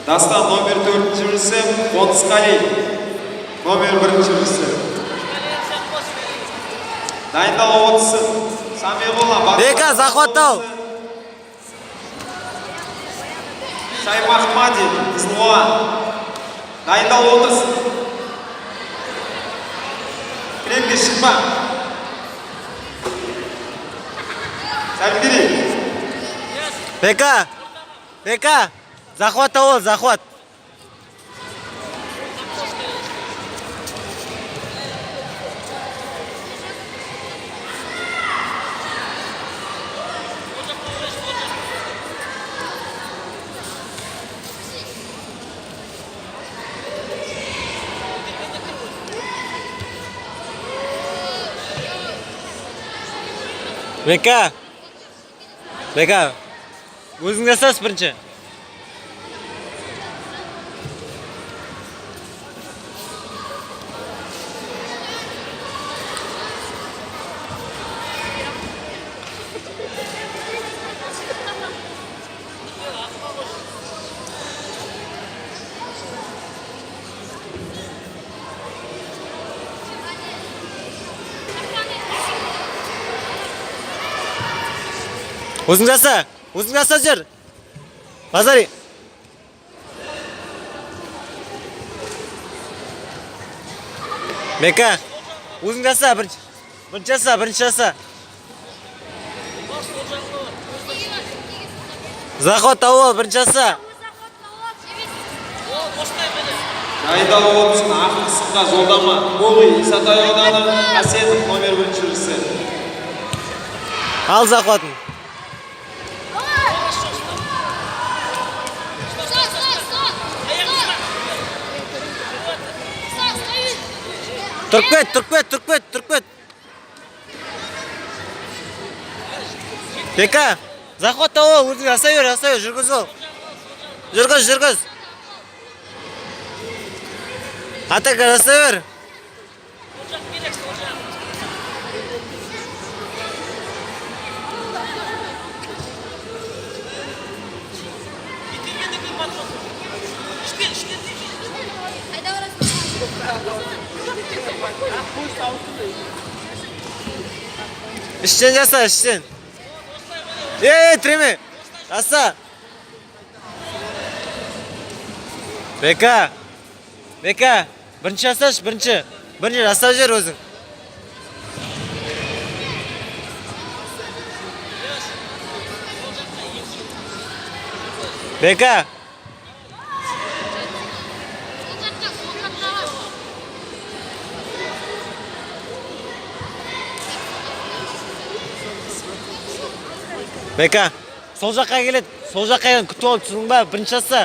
Дастан номер 4-ші, Қонысқали номер 1-ші. Дайындалып отырсын. Самиғолла. Бека, захваттау. Шаймахмади, Қызылоған. Дайындалып отырсын. Кремге шықпа. Сәлімгерей. Бека, захват ауыл, захват. Бека, өзің жасас бірінші. Өзің жаса жүр. Базари. Бека, өзің жаса, бірінші жаса. Захват ауыл, бірінші жаса. Дайындалып отырсын, ақын сынға жолдама. Боғи, Исатай ауданы, Қасенов номер 1-ші. Ал захватын. Түркпет. Бека, захват ауыл, өзің жасай бер, жүргіз ол. Жүргіз. Атака жасай бер. İşten jasa, işten. Треме. Жаса. Бека, бірінші жасаш, бірінші жасап жер өзің. Бека. Бека, сол жаққа келеді. Сол жаққа келеді, күтіп алып түсінің ба? Бірінші жаса.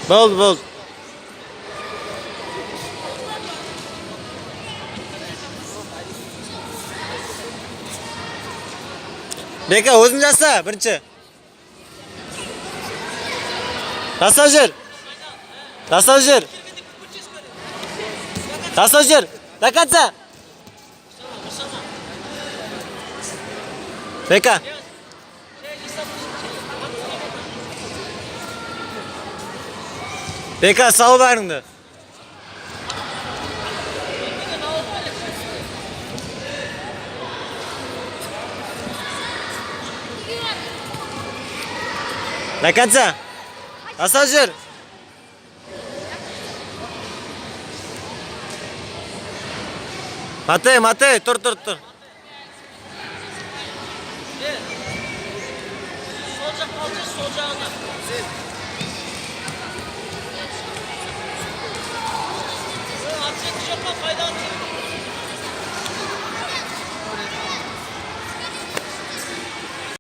Болды. Бека, өзің жаса, бірінші. Жасап жүр. Дакатса. Бека. Сал бәріңді. Дакатса. Жасап жүр. Мате, тұр. Сол жақ қалшы, сол жағына.